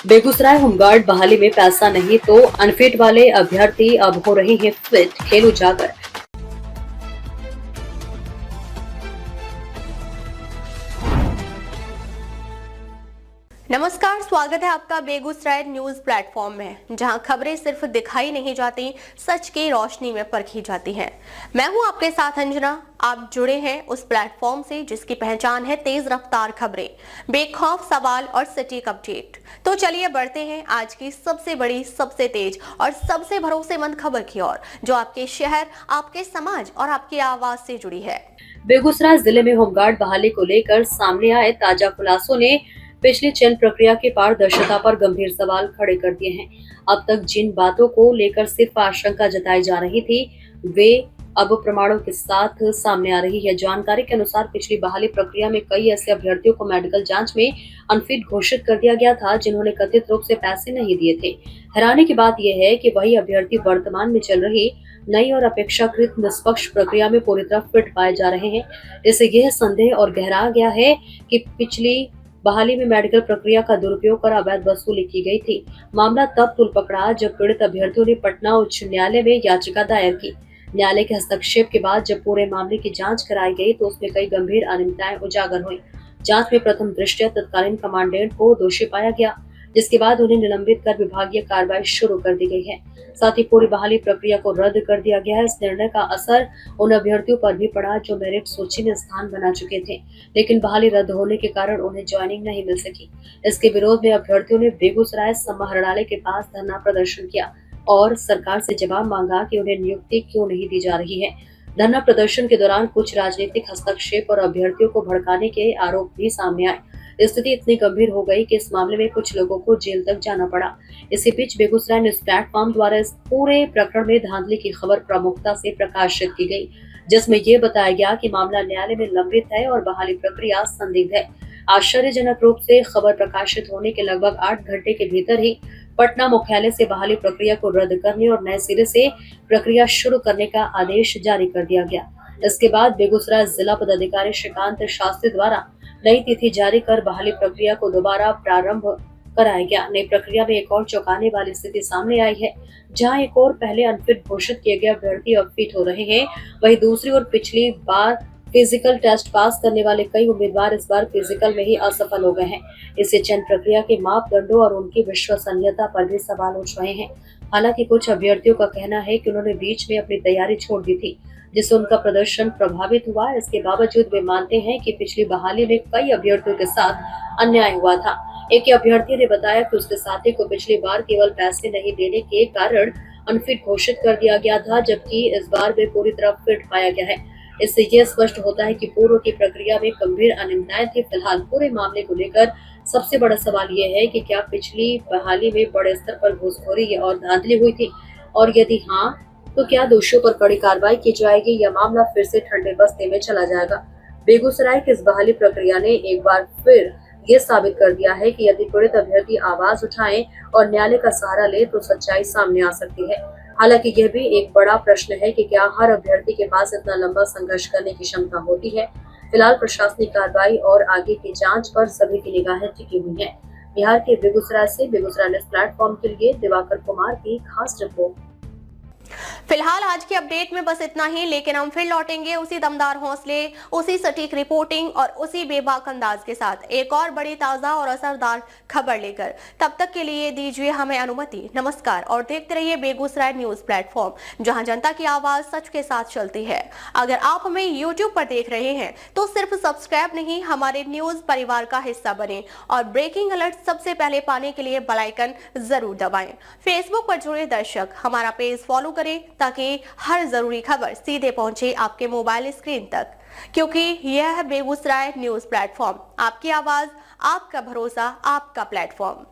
Begusarai home guard बहाली में पैसा नहीं तो अनफिट वाले अभ्यर्थी अब हो रहे हैं फिट, खेल उजागर। नमस्कार, स्वागत है आपका बेगूसराय न्यूज प्लेटफॉर्म में, जहां खबरें सिर्फ दिखाई नहीं जाती, सच की रोशनी में परखी जाती हैं। मैं हूं आपके साथ अंजना। आप जुड़े हैं उस प्लेटफॉर्म से जिसकी पहचान है तेज रफ्तार खबरें, बेखौफ सवाल और सटीक अपडेट। तो चलिए बढ़ते हैं आज की सबसे बड़ी, सबसे तेज और सबसे भरोसेमंद खबर की ओर, जो आपके शहर, आपके समाज और आपकी आवाज से जुड़ी है। बेगूसराय जिले में होमगार्ड बहाली को लेकर सामने आए ताजा खुलासों ने पिछली चयन प्रक्रिया की पारदर्शिता पर गंभीर सवाल खड़े कर दिए हैं। अब तक जिन बातों को लेकर सिर्फ आशंका जताई जा रही थी, वे अब प्रमाणों के साथ सामने आ रही है। जानकारी के अनुसार पिछली बहाली प्रक्रिया में कई ऐसे अभ्यर्थियों को मेडिकल जांच में अनफिट घोषित कर दिया गया था, जिन्होंने कथित रूप से पैसे नहीं दिए थे। हैरानी की बात यह है कि वही अभ्यर्थी वर्तमान में चल रही नई और अपेक्षाकृत निष्पक्ष प्रक्रिया में पूरी तरह फिट पाए जा रहे हैं। इससे यह संदेह और गहरा गया है कि पिछली बहाली में मेडिकल प्रक्रिया का दुरुपयोग कर अवैध वसूली की गई थी। मामला तब तुल पकड़ा जब पीड़ित अभ्यर्थियों ने पटना उच्च न्यायालय में याचिका दायर की। न्यायालय के हस्तक्षेप के बाद जब पूरे मामले की जांच कराई गई तो उसमें कई गंभीर अनियमितताएं उजागर हुई। जांच में प्रथम दृष्टया तत्कालीन कमांडेंट को दोषी पाया गया, जिसके बाद उन्हें निलंबित कर विभागीय कार्रवाई शुरू कर दी गई है। साथ ही पूरी बहाली प्रक्रिया को रद्द कर दिया गया है। इस निर्णय का असर उन अभ्यर्थियों पर भी पड़ा जो मेरिट सूची में स्थान बना चुके थे, लेकिन बहाली रद्द होने के कारण उन्हें ज्वाइनिंग नहीं मिल सकी। इसके विरोध में अभ्यर्थियों ने बेगूसराय समाहरणालय के पास धरना प्रदर्शन किया और सरकार से जवाब मांगा कि उन्हें नियुक्ति क्यों नहीं दी जा रही है। धरना प्रदर्शन के दौरान कुछ राजनीतिक हस्तक्षेप और अभ्यर्थियों को भड़काने के आरोप भी सामने आए। स्थिति इतनी गंभीर हो गई कि इस मामले में कुछ लोगों को जेल तक जाना पड़ा। इसी बीच बेगूसराय न्यूज प्लेटफॉर्म द्वारा इस पूरे प्रकरण में धांधली की खबर प्रमुखता से प्रकाशित की गई, जिसमें ये बताया गया कि मामला न्यायालय में लंबित है और बहाली प्रक्रिया संदिग्ध है। आश्चर्यजनक रूप से खबर प्रकाशित होने के लगभग 8 घंटे के भीतर ही पटना मुख्यालय से बहाली प्रक्रिया को रद्द करने और नए सिरे से प्रक्रिया शुरू करने का आदेश जारी कर दिया गया। इसके बाद बेगूसराय जिला पदाधिकारी श्रीकांत शास्त्री द्वारा नई तिथि जारी कर बहाली प्रक्रिया को दोबारा प्रारंभ कराया गया। नई प्रक्रिया में एक और चौंकाने वाली स्थिति सामने आई है, जहां एक और पहले अनफिट घोषित किए गए अभ्यर्थी अब फिट हो रहे हैं। वहीं दूसरी ओर पिछली बार फिजिकल टेस्ट पास करने वाले कई उम्मीदवार इस बार फिजिकल में ही असफल हो गए हैं। इससे चयन प्रक्रिया के मापदंडों और उनकी विश्वसनीयता पर भी सवाल उठ रहे हैं। हालांकि कुछ अभ्यर्थियों का कहना है कि उन्होंने बीच में अपनी तैयारी छोड़ दी थी, जिससे उनका प्रदर्शन प्रभावित हुआ। इसके बावजूद वे मानते हैं कि पिछली बहाली में कई अभ्यर्थियों के साथ अन्याय हुआ था। एक अभ्यर्थी ने बताया कि उसके साथी को पिछली बार केवल पैसे नहीं देने के कारण अनफिट घोषित कर दिया गया था, जबकि इस बार वे पूरी तरह फिट पाया गया है। इससे यह स्पष्ट होता है कि पूर्व की प्रक्रिया में गंभीर अनियमितताएं थी। फिलहाल पूरे मामले को लेकर सबसे बड़ा सवाल यह है कि क्या पिछली बहाली में बड़े स्तर पर घूसखोरी और धांधली हुई थी, और यदि हाँ तो क्या दोषियों पर कड़ी कार्रवाई की जाएगी या मामला फिर से ठंडे बस्ते में चला जाएगा। बेगूसराय की इस बहाली प्रक्रिया ने एक बार फिर ये साबित कर दिया है कि यदि पीड़ित अभ्यर्थी आवाज उठाएं और न्यायालय का सहारा ले तो सच्चाई सामने आ सकती है। हालांकि यह भी एक बड़ा प्रश्न है कि क्या हर अभ्यर्थी के पास इतना लंबा संघर्ष करने की क्षमता होती है। फिलहाल प्रशासनिक कार्रवाई और आगे की जांच पर सभी की निगाहें टिकी हुई हैं। बिहार के बेगूसराय से बेगूसराय न्यूज प्लेटफॉर्म के लिए दिवाकर कुमार की खास रिपोर्ट। फिलहाल आज की अपडेट में बस इतना ही, लेकिन हम फिर लौटेंगे उसी दमदार हौसले, उसी सटीक रिपोर्टिंग और उसी बेबाक अंदाज के साथ एक और बड़ी, ताजा और असरदार खबर लेकर। तब तक के लिए दीजिए हमें अनुमति। नमस्कार और देखते रहिए बेगूसराय न्यूज प्लेटफॉर्म, जहां जनता की आवाज सच के साथ चलती है। अगर आप हमें यूट्यूब पर देख रहे हैं तो सिर्फ सब्सक्राइब नहीं, हमारे न्यूज परिवार का हिस्सा बने और ब्रेकिंग अलर्ट सबसे पहले पाने के लिए बेल आइकन जरूर दबाएं। फेसबुक पर जुड़े दर्शक हमारा पेज फॉलो करें ताकि हर जरूरी खबर सीधे पहुंचे आपके मोबाइल स्क्रीन तक, क्योंकि यह है बेगूसराय न्यूज प्लेटफॉर्म, आपकी आवाज, आपका भरोसा, आपका प्लेटफॉर्म।